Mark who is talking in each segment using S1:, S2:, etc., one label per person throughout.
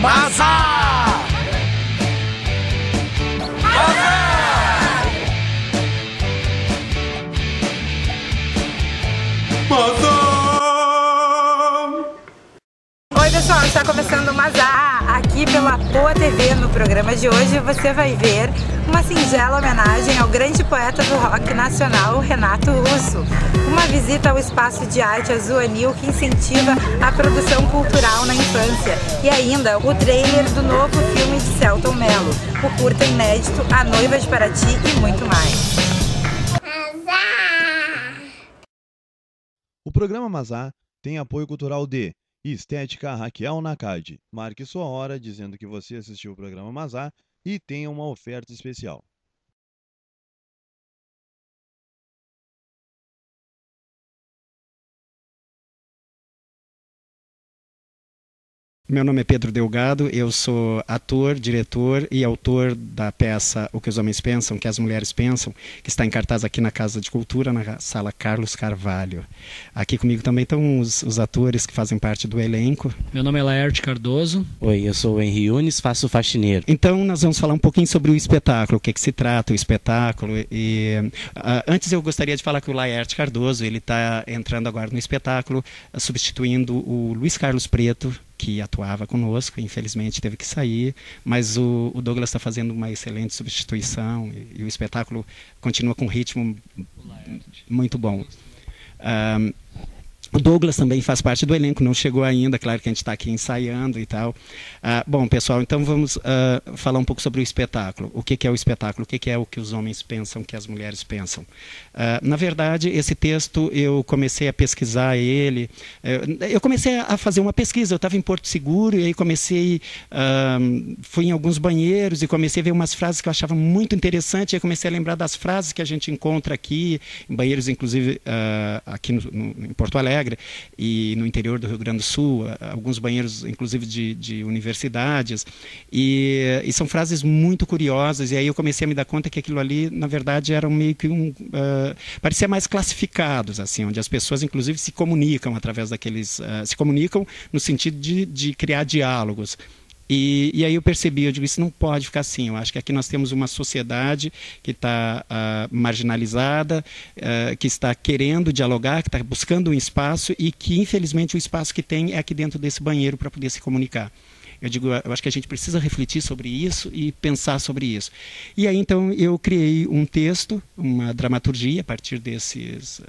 S1: Mazá!
S2: Oi pessoal, está começando o Mazá aqui pela Poa TV. No programa de hoje você vai ver uma singela homenagem ao grande poeta do rock nacional, Renato Russo. Uma visita ao espaço de arte Azul Anil que incentiva a produção cultural na infância. E ainda o trailer do novo filme de Selton Mello, o curta inédito A Noiva de Paraty e muito mais.
S3: O programa Mazá tem apoio cultural de Estética Raquel Nakad. Marque sua hora dizendo que você assistiu o programa Mazá e tenha uma oferta especial.
S4: Meu nome é Pedro Delgado, eu sou ator, diretor e autor da peça O que os Homens Pensam, que as Mulheres Pensam, que está em cartaz aqui na Casa de Cultura, na Sala Carlos Carvalho. Aqui comigo também estão os atores que fazem parte do elenco.
S5: Meu nome é Laerte Cardoso.
S6: Oi, eu sou o Henry Yunes, faço faxineiro.
S4: Então nós vamos falar um pouquinho sobre o espetáculo, o que se trata o espetáculo. Antes eu gostaria de falar que o Laerte Cardoso, ele está entrando agora no espetáculo, substituindo o Luiz Carlos Preto, que atuava conosco, infelizmente teve que sair, mas o Douglas está fazendo uma excelente substituição e o espetáculo continua com um ritmo muito bom. O Douglas também faz parte do elenco, não chegou ainda, claro que a gente está aqui ensaiando e tal. Bom, pessoal, então vamos falar um pouco sobre o espetáculo. O que é o espetáculo? O que é o que os homens pensam, que as mulheres pensam? Na verdade, esse texto eu comecei a pesquisar ele, eu comecei a fazer uma pesquisa, eu estava em Porto Seguro e aí fui em alguns banheiros e comecei a ver umas frases que eu achava muito interessante, e aí comecei a lembrar das frases que a gente encontra aqui, em banheiros inclusive aqui em Porto Alegre, e no interior do Rio Grande do Sul, alguns banheiros inclusive de universidades, e são frases muito curiosas, e aí eu comecei a me dar conta que aquilo ali, na verdade, eram meio que parecia mais classificados, assim, onde as pessoas inclusive se comunicam através daqueles, se comunicam no sentido de criar diálogos. E aí eu percebi, eu digo, isso não pode ficar assim. Eu acho que aqui nós temos uma sociedade que está marginalizada, que está querendo dialogar, que está buscando um espaço e que, infelizmente, o espaço que tem é aqui dentro desse banheiro para poder se comunicar. Eu digo, eu acho que a gente precisa refletir sobre isso e pensar sobre isso. E aí, então, eu criei um texto, uma dramaturgia a partir desses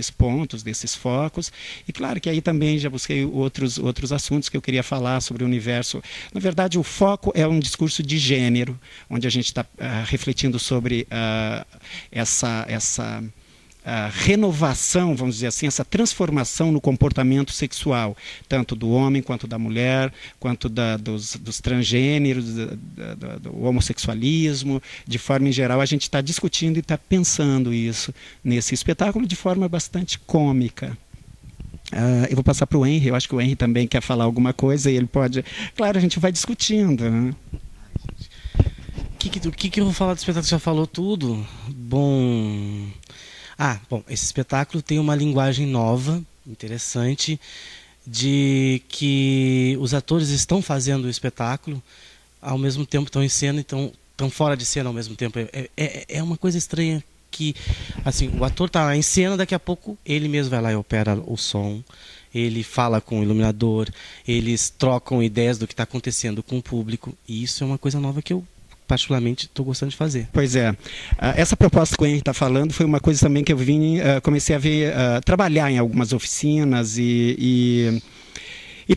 S4: pontos, desses focos. E claro que aí também já busquei outros assuntos que eu queria falar sobre o universo. Na verdade, o foco é um discurso de gênero, onde a gente está refletindo sobre essa renovação, vamos dizer assim, essa transformação no comportamento sexual, tanto do homem quanto da mulher, quanto dos transgêneros, do homossexualismo, de forma em geral. A gente está discutindo e está pensando isso nesse espetáculo de forma bastante cômica. Eu vou passar para o Henry, eu acho que o Henry também quer falar alguma coisa e ele pode... Claro, a gente vai discutindo, né?
S6: O que eu vou falar do espetáculo? Você já falou tudo? Bom, esse espetáculo tem uma linguagem nova, interessante, de que os atores estão fazendo o espetáculo, ao mesmo tempo estão em cena e estão fora de cena ao mesmo tempo. É uma coisa estranha que, assim, o ator está em cena, daqui a pouco ele mesmo vai lá e opera o som, ele fala com o iluminador, eles trocam ideias do que está acontecendo com o público, e isso é uma coisa nova que eu particularmente estou gostando de fazer.
S4: Pois é. Essa proposta que o Henry está falando foi uma coisa também que eu comecei a ver, trabalhar em algumas oficinas e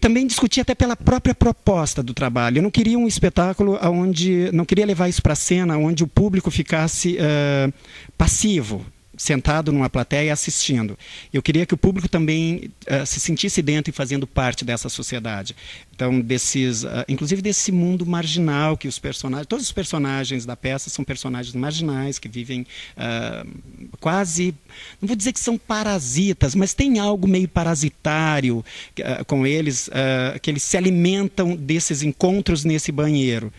S4: também discutir até pela própria proposta do trabalho. Eu não queria um espetáculo não queria levar isso para a cena onde o público ficasse passivo, sentado numa plateia assistindo. Eu queria que o público também se sentisse dentro e fazendo parte dessa sociedade. Então, inclusive desse mundo marginal que todos os personagens da peça são personagens marginais que vivem quase, não vou dizer que são parasitas, mas tem algo meio parasitário com eles, que eles se alimentam desses encontros nesse banheiro.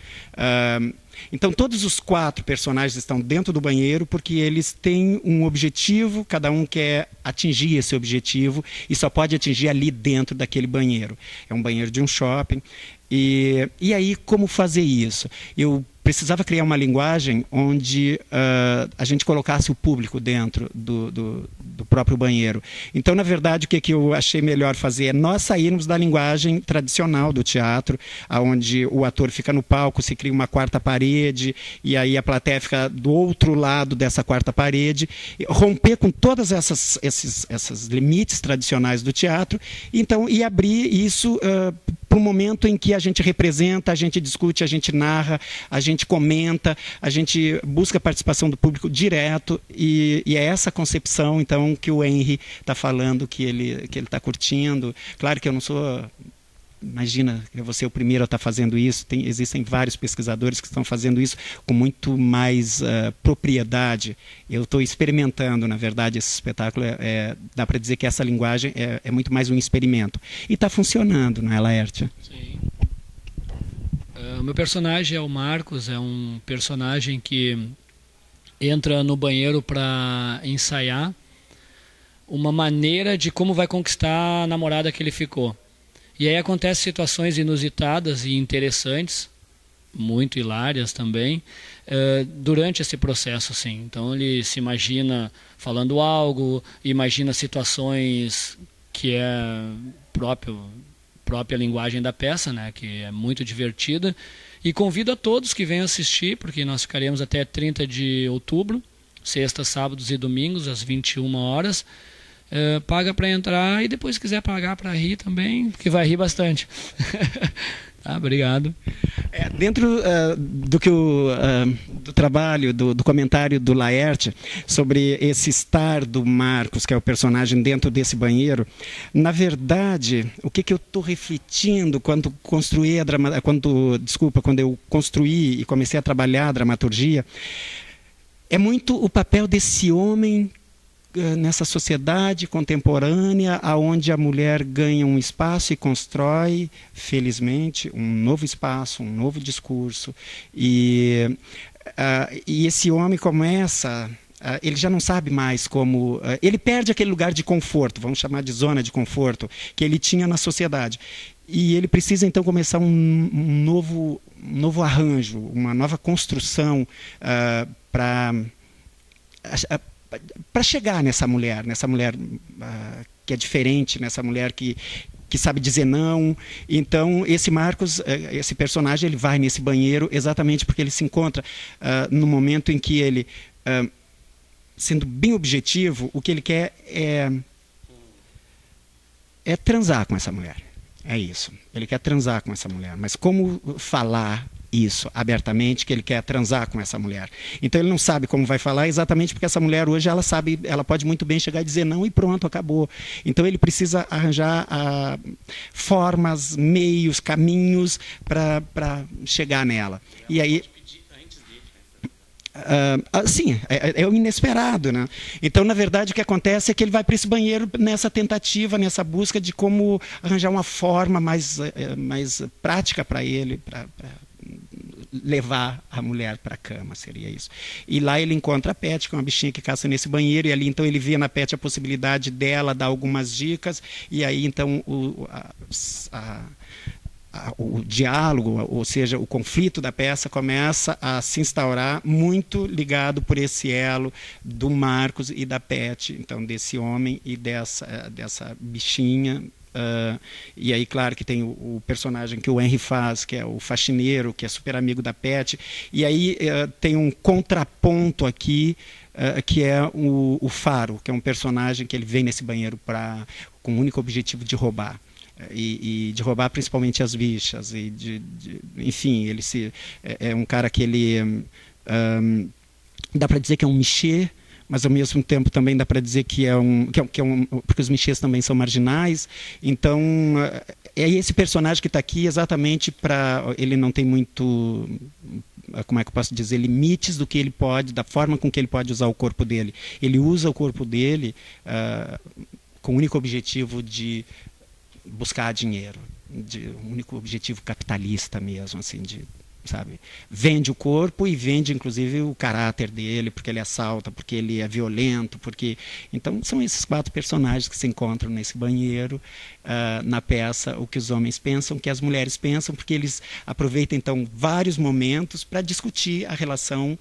S4: Então todos os 4 personagens estão dentro do banheiro porque eles têm um objetivo, cada um quer atingir esse objetivo e só pode atingir ali dentro daquele banheiro. É um banheiro de um shopping. E aí, como fazer isso? Eu precisava criar uma linguagem onde a gente colocasse o público dentro do próprio banheiro. Então, na verdade, o que eu achei melhor fazer é nós sairmos da linguagem tradicional do teatro, onde o ator fica no palco, se cria uma 4ª parede, e aí a plateia fica do outro lado dessa 4ª parede, romper com todas esses limites tradicionais do teatro, então, e abrir isso para um momento em que a gente representa, a gente discute, a gente narra, a gente comenta, a gente busca a participação do público direto, e é essa concepção, então, que o Henry está falando, que ele está curtindo. Claro que eu não sou... Imagina, eu vou ser o primeiro a estar fazendo isso. Existem vários pesquisadores que estão fazendo isso com muito mais propriedade. Eu estou experimentando, na verdade, esse espetáculo. Dá para dizer que essa linguagem é muito mais um experimento. E está funcionando, não é, Laerte?
S5: Sim. O meu personagem é o Marcos, é um personagem que entra no banheiro para ensaiar uma maneira de como vai conquistar a namorada que ele ficou. E aí acontecem situações inusitadas e interessantes, muito hilárias também, durante esse processo, assim. Então ele se imagina falando algo, imagina situações que é própria linguagem da peça, né, que é muito divertida. E convido a todos que venham assistir, porque nós ficaremos até 30 de outubro, sextas, sábados e domingos, às 21 horas. Paga para entrar e depois se quiser pagar para rir também, porque vai rir bastante. Tá, obrigado.
S4: Dentro do trabalho, do comentário do Laerte sobre esse estar do Marcos, que é o personagem dentro desse banheiro, na verdade, o que eu estou refletindo quando eu construí e comecei a trabalhar a dramaturgia, é muito o papel desse homem nessa sociedade contemporânea, onde a mulher ganha um espaço e constrói, felizmente, um novo espaço, um novo discurso. E esse homem começa... ele já não sabe mais como... ele perde aquele lugar de conforto, vamos chamar de zona de conforto, que ele tinha na sociedade. E ele precisa, então, começar um novo arranjo, uma nova construção para chegar nessa mulher que é diferente, nessa mulher que sabe dizer não. Então, esse Marcos, esse personagem, ele vai nesse banheiro exatamente porque ele se encontra no momento em que ele, sendo bem objetivo, o que ele quer é transar com essa mulher. É isso. Ele quer transar com essa mulher. Mas como falar isso abertamente, que ele quer transar com essa mulher? Então ele não sabe como vai falar, exatamente porque essa mulher hoje, ela pode muito bem chegar e dizer não e pronto, acabou. Então ele precisa arranjar formas, meios, caminhos para chegar nela. E aí... sim, é o inesperado, né? Então, na verdade, o que acontece é que ele vai para esse banheiro nessa tentativa, nessa busca de como arranjar uma forma mais prática para ele, para levar a mulher para a cama, seria isso. E lá ele encontra a Pet, que é uma bichinha que caça nesse banheiro, e ali então ele vê na Pet a possibilidade dela dar algumas dicas, e aí então o diálogo, ou seja, o conflito da peça começa a se instaurar muito ligado por esse elo do Marcos e da Pet, então desse homem e dessa bichinha. E aí, claro, que tem o personagem que o Henry faz, que é o faxineiro, que é super amigo da Pet. E aí tem um contraponto aqui, que é o Faro, que é um personagem que ele vem nesse banheiro com o único objetivo de roubar. E de roubar principalmente as bichas. Enfim, ele é um cara que ele... dá para dizer que é um michê, mas ao mesmo tempo também dá para dizer que porque os michês também são marginais. Então é esse personagem que está aqui exatamente ele não tem muito, como é que eu posso dizer, limites do que ele pode, da forma com que ele pode usar o corpo dele. Ele usa o corpo dele com o único objetivo de buscar dinheiro, o único objetivo capitalista mesmo, assim, sabe? Vende o corpo e vende, inclusive, o caráter dele, porque ele assalta, porque ele é violento, porque... Então, são esses 4 personagens que se encontram nesse banheiro, na peça, o que os homens pensam, o que as mulheres pensam, porque eles aproveitam, então, vários momentos para discutir a relação,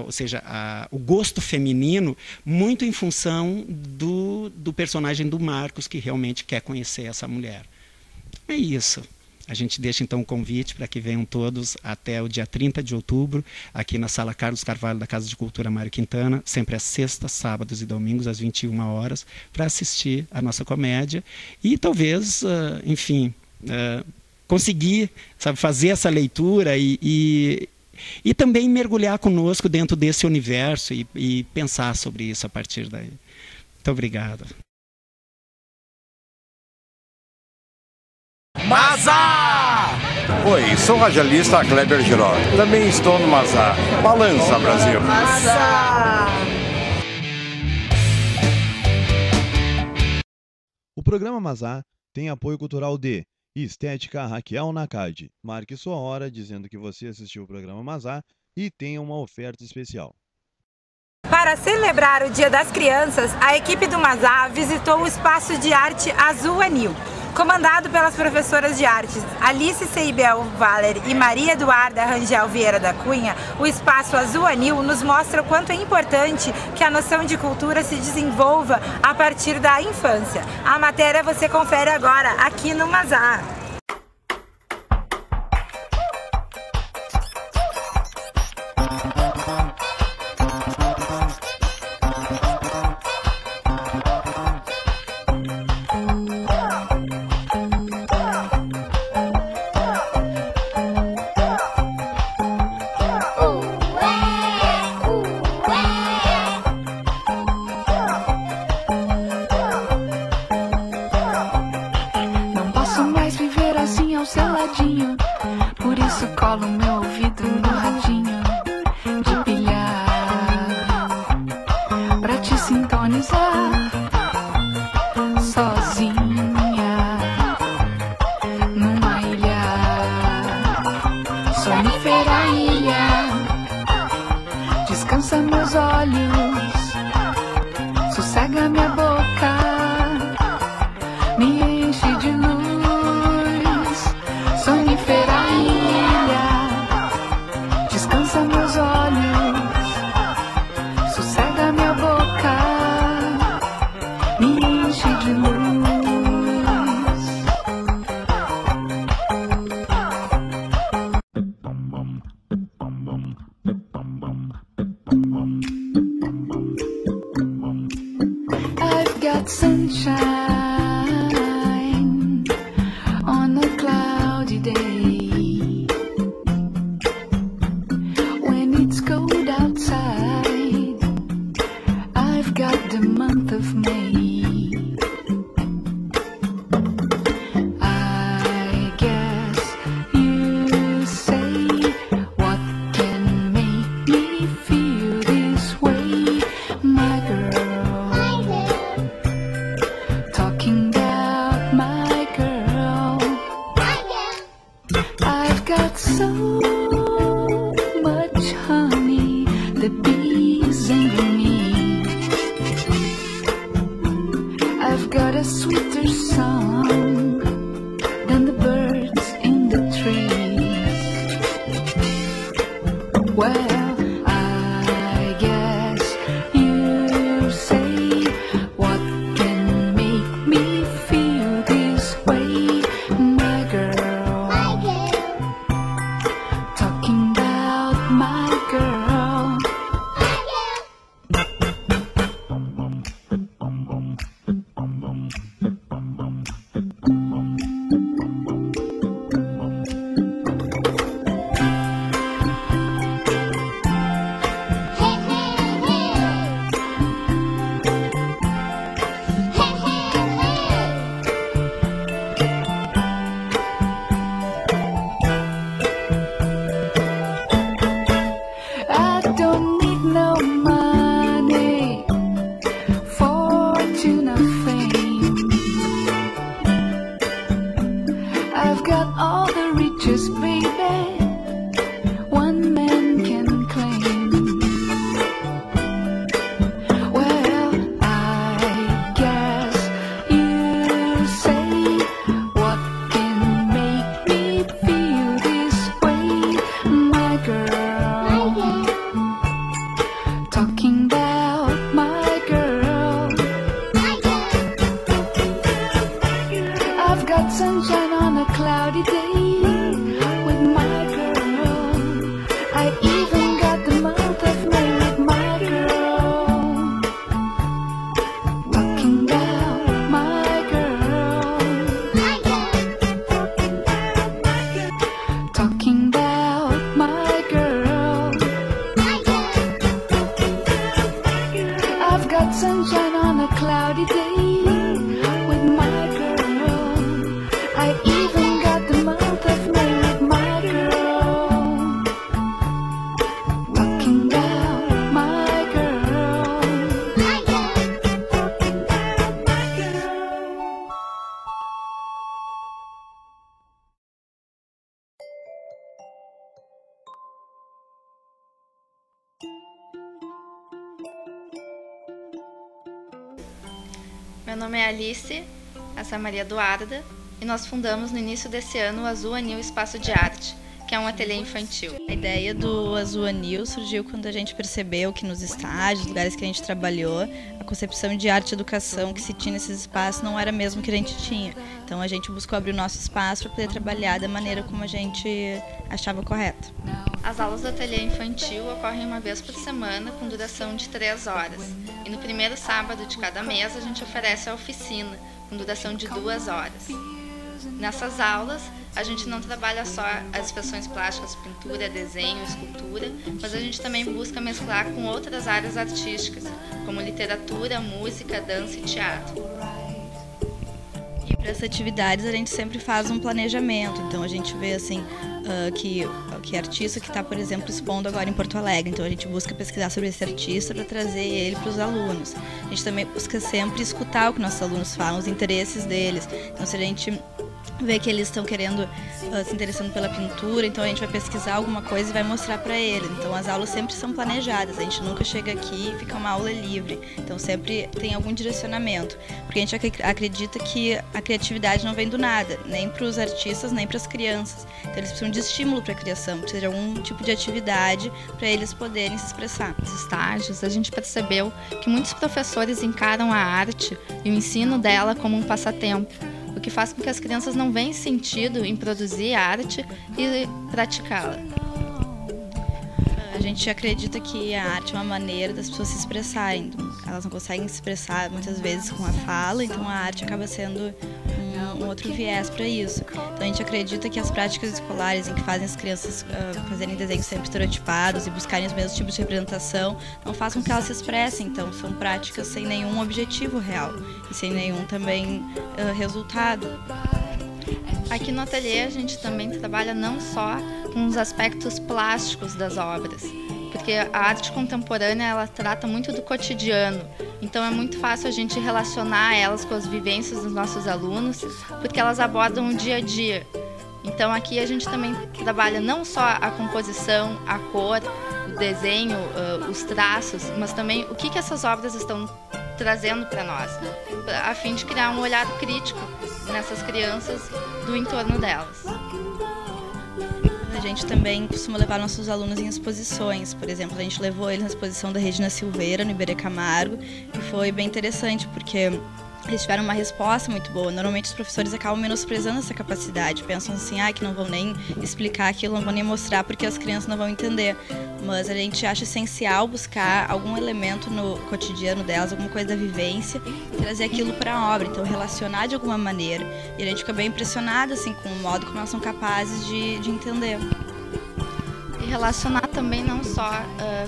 S4: ou seja, o gosto feminino, muito em função do personagem do Marcos, que realmente quer conhecer essa mulher. É isso. A gente deixa então o convite para que venham todos até o dia 30 de outubro, aqui na Sala Carlos Carvalho da Casa de Cultura Mário Quintana, sempre às sextas, sábados e domingos, às 21 horas, para assistir a nossa comédia e talvez, enfim, conseguir, sabe, fazer essa leitura e também mergulhar conosco dentro desse universo e pensar sobre isso a partir daí. Muito obrigado.
S1: Mazá! Oi, sou o radialista Kleber Giró. Também estou no Mazá. Balança, Brasil!
S2: Mazá!
S3: O programa Mazá tem apoio cultural de Estética Raquel Nakad. Marque sua hora dizendo que você assistiu o programa Mazá e tenha uma oferta especial.
S2: Para celebrar o Dia das Crianças, a equipe do Mazá visitou o Espaço de Arte Azul Anil. Comandado pelas professoras de artes Alice Seibel Valer e Maria Eduarda Rangel Vieira da Cunha, o Espaço Azul Anil nos mostra o quanto é importante que a noção de cultura se desenvolva a partir da infância. A matéria você confere agora, aqui no Mazá.
S7: Por isso colo meu ouvido no radinho de pilhar, pra te sintonizar sozinha numa ilha, sonífera ilha. Descansa meus olhos, sossega minha boca, me enche de luz. Sonífera ilha, descansa meus olhos, sossega minha boca, me enche de luz. I've got sunshine on a cloudy day. When it's cold outside, I've got the month of May. I guess you say, what can make me feel this way, my girl? Talking about my girl. I've got so much honey, the bees envy me. I've got a sweeter song than the birds in the trees. Well, I guess you say, what can make me feel this way, my girl? Talking about my girl. I don't need no money, fortune or fame. I've got all the riches, baby, got sunshine on a cloudy day with my girl. I even got the month of May with my girl. Talking about my girl. Talking about my girl. I've got sunshine on a cloudy day with my girl. I even got the month of May with my girl. Talking about my girl.
S8: Meu nome é Alice, essa é a Maria Eduarda, e nós fundamos no início desse ano o Azul Anil Espaço de Arte, que é um ateliê infantil.
S9: A ideia do Azul Anil surgiu quando a gente percebeu que nos estágios, lugares que a gente trabalhou, a concepção de arte e educação que se tinha nesses espaços não era a mesma que a gente tinha. Então a gente buscou abrir o nosso espaço para poder trabalhar da maneira como a gente achava correto.
S8: As aulas do ateliê infantil ocorrem uma vez por semana, com duração de 3 horas. E no primeiro sábado de cada mês a gente oferece a oficina, com duração de 2 horas. Nessas aulas, a gente não trabalha só as expressões plásticas, pintura, desenho, escultura, mas a gente também busca mesclar com outras áreas artísticas, como literatura, música, dança e teatro.
S9: E para essas atividades a gente sempre faz um planejamento, então a gente vê assim que artista que está, por exemplo, expondo agora em Porto Alegre, então a gente busca pesquisar sobre esse artista para trazer ele para os alunos. A gente também busca sempre escutar o que nossos alunos falam, os interesses deles, então se a gente vê que eles estão querendo, se interessando pela pintura, então a gente vai pesquisar alguma coisa e vai mostrar para eles. Então as aulas sempre são planejadas, a gente nunca chega aqui e fica uma aula livre, então sempre tem algum direcionamento, porque a gente acredita que a criatividade não vem do nada, nem para os artistas, nem para as crianças, então eles precisam de estímulo para a criação, precisa de algum tipo de atividade para eles poderem se expressar.
S8: Nos estágios, a gente percebeu que muitos professores encaram a arte e o ensino dela como um passatempo, o que faz com que as crianças não veem sentido em produzir arte e praticá-la.
S9: A gente acredita que a arte é uma maneira das pessoas se expressarem. Elas não conseguem se expressar muitas vezes com a fala, então a arte acaba sendo um outro viés para isso. Então a gente acredita que as práticas escolares em que fazem as crianças fazerem desenhos sempre estereotipados e buscarem os mesmos tipos de representação não fazem com que elas se expressem. Então são práticas sem nenhum objetivo real e sem nenhum também resultado.
S8: Aqui no ateliê a gente também trabalha não só com os aspectos plásticos das obras, porque a arte contemporânea ela trata muito do cotidiano, então é muito fácil a gente relacionar elas com as vivências dos nossos alunos, porque elas abordam o dia a dia. Então aqui a gente também trabalha não só a composição, a cor, o desenho, os traços, mas também o que essas obras estão trazendo para nós, a fim de criar um olhar crítico nessas crianças do entorno delas.
S9: A gente também costuma levar nossos alunos em exposições. Por exemplo, a gente levou eles na exposição da Regina Silveira, no Iberê Camargo, e foi bem interessante, porque eles tiveram uma resposta muito boa. Normalmente os professores acabam menosprezando essa capacidade, pensam assim, que não vão nem explicar aquilo, não vão nem mostrar porque as crianças não vão entender. Mas a gente acha essencial buscar algum elemento no cotidiano delas, alguma coisa da vivência, e trazer aquilo para a obra, então relacionar de alguma maneira. E a gente fica bem impressionado assim, com o modo como elas são capazes de entender.
S8: E relacionar também não só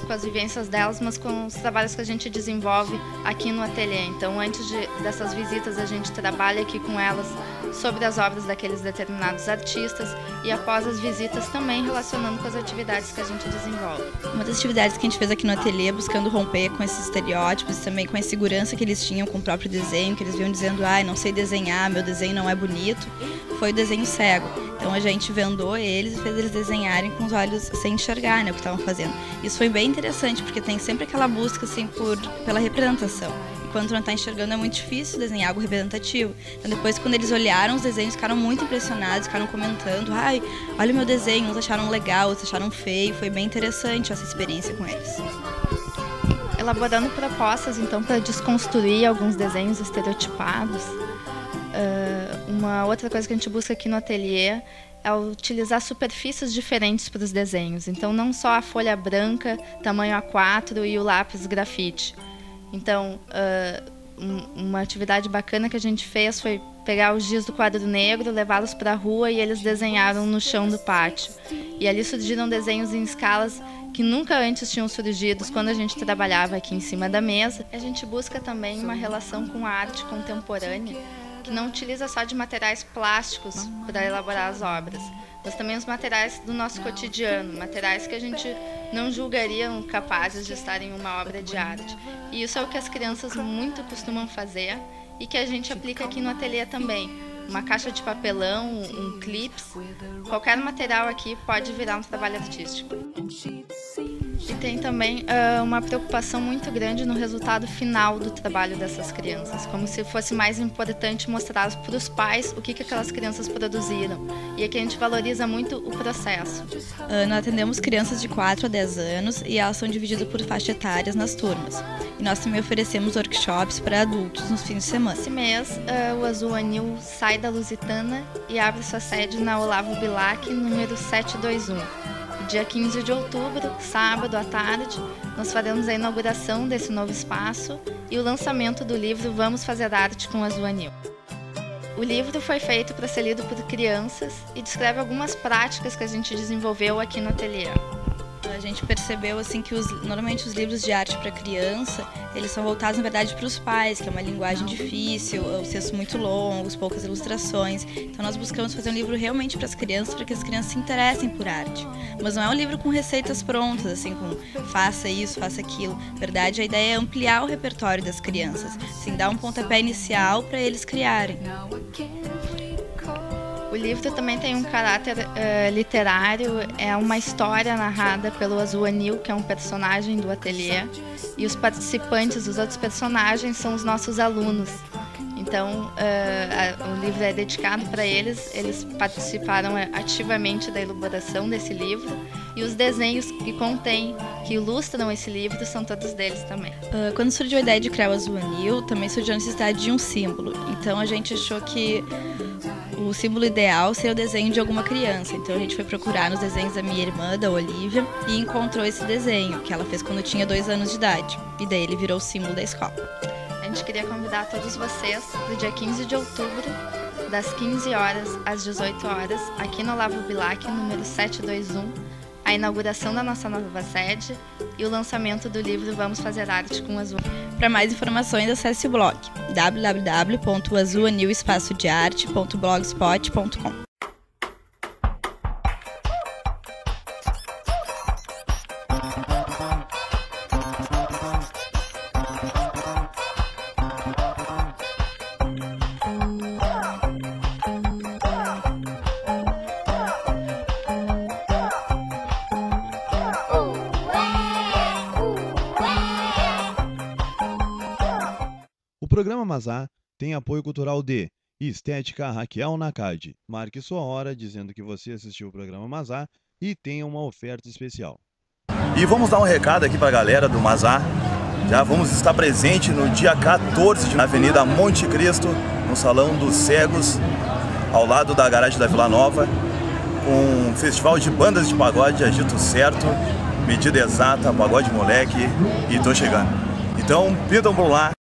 S8: com as vivências delas, mas com os trabalhos que a gente desenvolve aqui no ateliê. Então, antes dessas visitas, a gente trabalha aqui com elas sobre as obras daqueles determinados artistas e após as visitas também relacionando com as atividades que a gente desenvolve.
S9: Uma das atividades que a gente fez aqui no ateliê, buscando romper com esses estereótipos e também com a insegurança que eles tinham com o próprio desenho, que eles vinham dizendo, não sei desenhar, meu desenho não é bonito, foi o desenho cego. Então a gente vendou eles e fez eles desenharem com os olhos sem enxergar, o que estavam fazendo. Isso foi bem interessante, porque tem sempre aquela busca assim, pela representação. E quando não está enxergando é muito difícil desenhar algo representativo. Então depois, quando eles olharam os desenhos, ficaram muito impressionados, ficaram comentando, olha o meu desenho, uns acharam legal, outros acharam feio. Foi bem interessante essa experiência com eles.
S8: elaborando propostas, então, para desconstruir alguns desenhos estereotipados. Uma outra coisa que a gente busca aqui no ateliê é utilizar superfícies diferentes para os desenhos. Então, não só a folha branca, tamanho A4 e o lápis grafite. Então, uma atividade bacana que a gente fez foi pegar os giz do quadro negro, levá-los para a rua e eles desenharam no chão do pátio. E ali surgiram desenhos em escalas que nunca antes tinham surgido quando a gente trabalhava aqui em cima da mesa. A gente busca também uma relação com a arte contemporânea, que não utiliza só de materiais plásticos para elaborar as obras, mas também os materiais do nosso cotidiano, materiais que a gente não julgariam capazes de estar em uma obra de arte. E isso é o que as crianças muito costumam fazer e que a gente aplica aqui no ateliê também. Uma caixa de papelão, um clips, qualquer material aqui pode virar um trabalho artístico. E tem também uma preocupação muito grande no resultado final do trabalho dessas crianças, como se fosse mais importante mostrar para os pais o que aquelas crianças produziram. E aqui a gente valoriza muito o processo.
S9: Nós atendemos crianças de 4 a 10 anos e elas são divididas por faixa etárias nas turmas. E nós também oferecemos workshops para adultos nos fins de semana.
S8: Esse mês, o Azul Anil sai da Lusitana e abre sua sede na Olavo Bilac, número 721. Dia 15 de outubro, sábado à tarde, nós faremos a inauguração desse novo espaço e o lançamento do livro Vamos Fazer Arte com Azul Anil. O livro foi feito para ser lido por crianças e descreve algumas práticas que a gente desenvolveu aqui no ateliê.
S9: A gente percebeu assim que normalmente os livros de arte para criança, eles são voltados na verdade para os pais, que é uma linguagem difícil, os textos muito longos, poucas ilustrações. Então nós buscamos fazer um livro realmente para as crianças, para que as crianças se interessem por arte. Mas não é um livro com receitas prontas, assim, com faça isso, faça aquilo. Na verdade, a ideia é ampliar o repertório das crianças, assim, dar um pontapé inicial para eles criarem.
S8: O livro também tem um caráter literário, é uma história narrada pelo Azul Anil, que é um personagem do ateliê, e os participantes, os outros personagens, são os nossos alunos. Então, o livro é dedicado para eles, eles participaram ativamente da elaboração desse livro, e os desenhos que contém, que ilustram esse livro, são todos deles também.
S9: Quando surgiu a ideia de criar o Azul Anil, também surgiu a necessidade de um símbolo. Então a gente achou que o símbolo ideal seria o desenho de alguma criança. Então a gente foi procurar nos desenhos da minha irmã, da Olivia, e encontrou esse desenho, que ela fez quando tinha 2 anos de idade. E daí ele virou o símbolo da escola.
S8: A gente queria convidar todos vocês para o dia 15 de outubro, das 15 horas às 18 horas, aqui no Olavo Bilac, número 721, a inauguração da nossa nova sede e o lançamento do livro Vamos Fazer Arte com Azul.
S9: Para mais informações, acesse o blog www.azulanilespaçodearte.blogspot.com.
S3: O programa Mazá tem apoio cultural de Estética Raquel Nakad. Marque sua hora dizendo que você assistiu o programa Mazá e tenha uma oferta especial.
S10: E vamos dar um recado aqui para a galera do Mazá. Já vamos estar presente no dia 14 na Avenida Monte Cristo, no Salão dos Cegos, ao lado da garagem da Vila Nova, com um festival de bandas de pagode Agito Certo, Medida Exata, Pagode Moleque e Tô Chegando. Então, pidam por lá.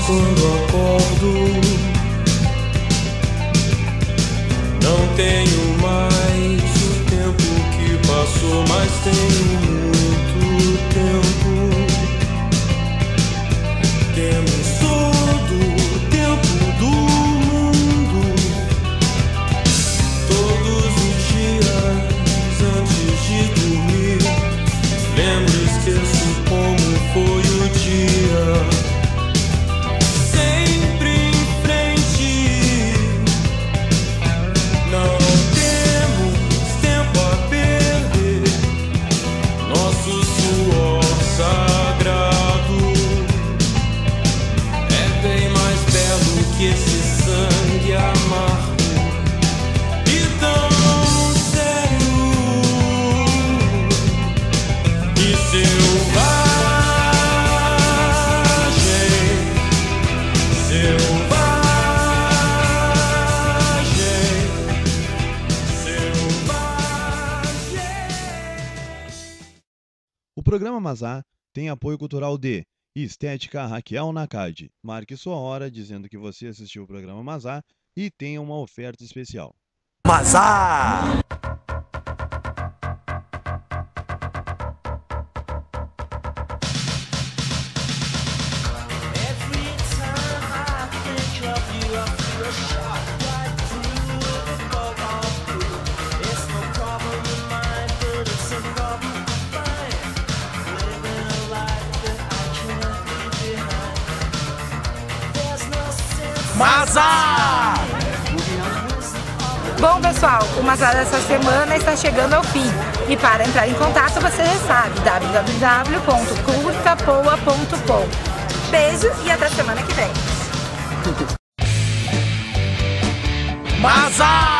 S11: Quando acordo, não tenho mais o tempo que passou, mas tenho muito tempo. Temos todo o tempo do mundo, todos os dias antes de dormir. Lembro e esqueço como foi o dia.
S3: programa Mazá tem apoio cultural de Estética Raquel Nakad. Marque sua hora dizendo que você assistiu o programa Mazá e tenha uma oferta especial.
S10: Mazá! Mazá!
S2: Bom, pessoal, o Mazá dessa semana está chegando ao fim. E para entrar em contato, você já sabe, www.curtapoa.com. Beijo e até semana que vem.
S10: Mazá!